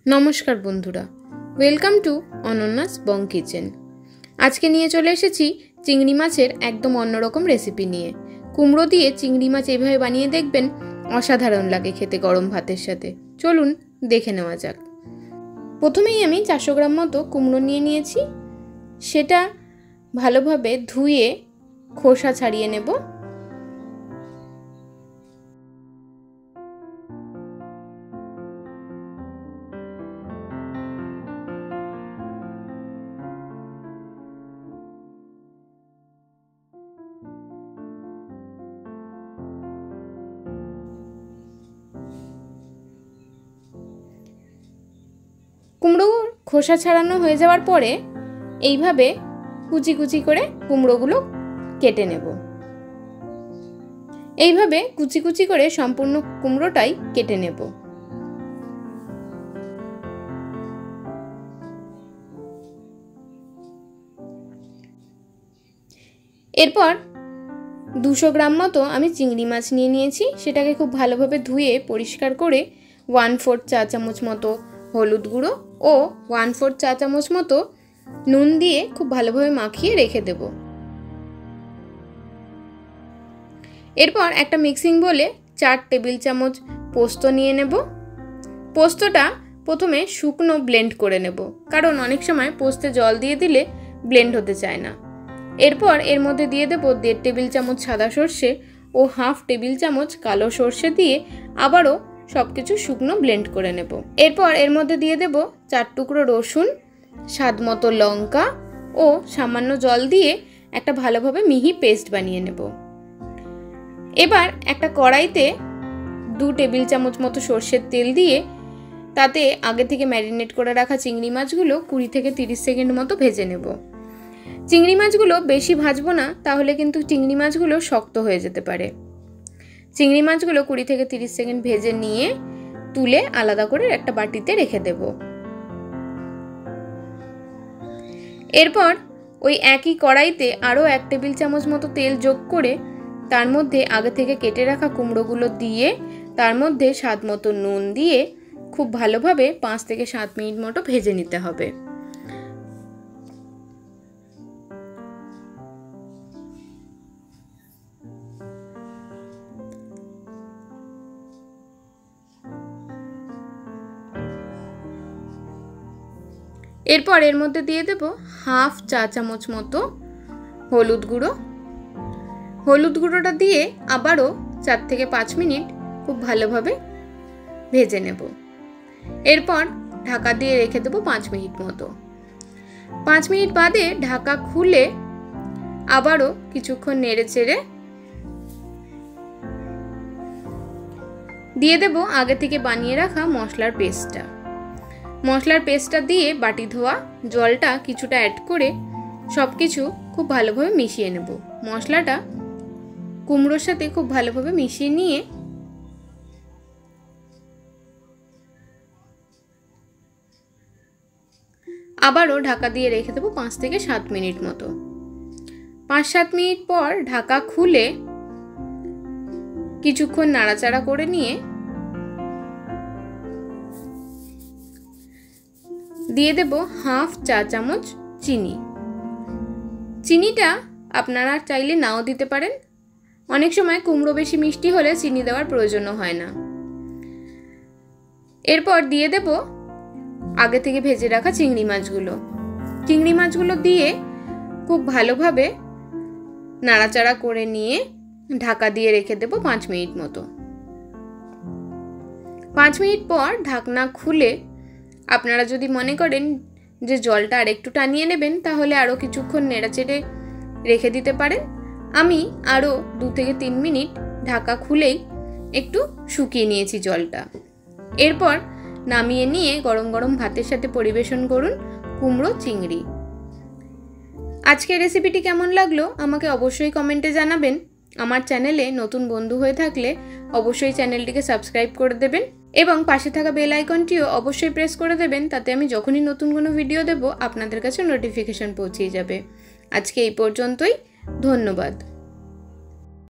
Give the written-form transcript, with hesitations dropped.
নমস্কার বন্ধুরা, welcome to অনন্যাস Bong kitchen. আজকে নিয়ে চলে এসেছি চিংড়ি মাছের একদম অন্যরকম রেসিপি নিয়ে। কুমড়ো দিয়ে চিংড়ি মাছ এইভাবে বানিয়ে দেখবেন, অসাধারণ লাগে খেতে গরম ভাতের সাথে। চলুন দেখে নেওয়া যাক। প্রথমেই আমি 400 গ্রাম মতো কুমড়ো নিয়ে নিয়েছি। সেটা ভালোভাবে ধুয়ে খোসা ছাড়িয়ে নেব। কুমড়ো খোসা ছাড়ানো হয়ে যাওয়ার পরে এইভাবে কুচি কুচি করে কুমড়োগুলো কেটে নেব। এইভাবে কুচি কুচি করে সম্পূর্ণ কুমড়োটাই কেটে নেব। এরপর 200 গ্রাম মতো আমি চিংড়ি মাছ নিয়ে নিয়েছি। সেটাকে খুব ভালোভাবে ধুয়ে পরিষ্কার করে 1/4 চা চামচ মতো হলুদ গুঁড়ো ও 1/4 চা চামচ মতো নুন দিয়ে খুব ভালোভাবে মাখিয়ে রেখে দেব। এরপর একটা মিক্সিং বোলে 4 টেবিল চামচ পোস্ত নিয়ে নেব। পোস্তটা প্রথমে শুকনো ব্লেন্ড করে নেব, কারণ অনেক সময় পোস্তে জল দিয়ে দিলে ব্লেন্ড হতে চায় না। এরপর এর মধ্যে দিয়ে দেব 1.5 টেবিল চামচ সাদা সর্ষে ও 1/2 টেবিল চামচ কালো সর্ষে দিয়ে আবারও সবকিছু শুকনো ব্লেন্ড করে নেব। এরপর এর মধ্যে দিয়ে দেব 4 টুকরো রসুন, স্বাদ মতো লঙ্কা ও সামান্য জল দিয়ে একটা ভালোভাবে মিহি পেস্ট বানিয়ে নেব। এবার একটা কড়াইতে 2 টেবিল চামচ মতো সর্ষের তেল দিয়ে তাতে আগে থেকে ম্যারিনেট করে রাখা চিংড়ি মাছগুলো 20 থেকে 30 সেকেন্ড মতো ভেজে নেব। চিংড়ি মাছগুলো বেশি ভাজবো না, তাহলে কিন্তু চিংড়ি মাছগুলো শক্ত হয়ে যেতে পারে। চিংড়ি মাছগুলো 20 থেকে 30 সেকেন্ড ভেজে নিয়ে তুলে আলাদা করে একটা বাটিতে রেখে দেব। এরপর ওই একই কড়াইতে আরও 1 টেবিল চামচ মতো তেল যোগ করে তার মধ্যে আগে থেকে কেটে রাখা কুমড়োগুলো দিয়ে তার মধ্যে স্বাদ মতো নুন দিয়ে খুব ভালোভাবে 5 থেকে 7 মিনিট মতো ভেজে নিতে হবে। এরপর এর মধ্যে দিয়ে দেব 1/2 চা চামচ মতো হলুদ গুঁড়ো। হলুদ গুঁড়োটা দিয়ে আবারও 4 থেকে 5 মিনিট খুব ভালোভাবে ভেজে নেব। এরপর ঢাকা দিয়ে রেখে দেব 5 মিনিট মতো। 5 মিনিট বাদে ঢাকা খুলে আবারও কিছুক্ষণ নেড়ে চেড়ে দিয়ে দেব আগে থেকে বানিয়ে রাখা মশলার পেস্টটা। মশলার পেস্টটা দিয়ে বাটি ধোয়া জলটা কিছুটা অ্যাড করে সব কিছু খুব ভালোভাবে মিশিয়ে নেব। মশলাটা কুমড়োর সাথে খুব ভালোভাবে মিশিয়ে নিয়ে আবারও ঢাকা দিয়ে রেখে দেবো 5 থেকে 7 মিনিট মতো। 5-7 মিনিট পর ঢাকা খুলে কিছুক্ষণ নাড়াচাড়া করে নিয়ে দিয়ে দেব 1/2 চা চামচ চিনি। চিনিটা আপনারা চাইলে নাও দিতে পারেন। অনেক সময় কুমড়ো বেশি মিষ্টি হলে চিনি দেওয়ার প্রয়োজনও হয় না। এরপর দিয়ে দেব আগে থেকে ভেজে রাখা চিংড়ি মাছগুলো। চিংড়ি মাছগুলো দিয়ে খুব ভালোভাবে নাড়াচাড়া করে নিয়ে ঢাকা দিয়ে রেখে দেব 5 মিনিট মতো। 5 মিনিট পর ঢাকনা খুলে আপনারা যদি মনে করেন যে জলটা আর একটু টানিয়ে নেবেন, তাহলে আরও কিছুক্ষণ নেড়েচেড়ে রেখে দিতে পারেন। আমি আরও 2 থেকে 3 মিনিট ঢাকা খুলেই একটু শুকিয়ে নিয়েছি জলটা। এরপর নামিয়ে নিয়ে গরম গরম ভাতের সাথে পরিবেশন করুন কুমড়ো চিংড়ি। আজকের রেসিপিটি কেমন লাগলো আমাকে অবশ্যই কমেন্টে জানাবেন। আমার চ্যানেলে নতুন বন্ধু হয়ে থাকলে অবশ্যই চ্যানেলটিকে সাবস্ক্রাইব করে দেবেন এবং পাশে থাকা বেল আইকনটিও অবশ্যই প্রেস করে দেবেন, তাতে আমি যখনই নতুন কোনো ভিডিও দেব আপনাদের কাছে নোটিফিকেশন পৌঁছে যাবে। আজকে এই পর্যন্তই, ধন্যবাদ।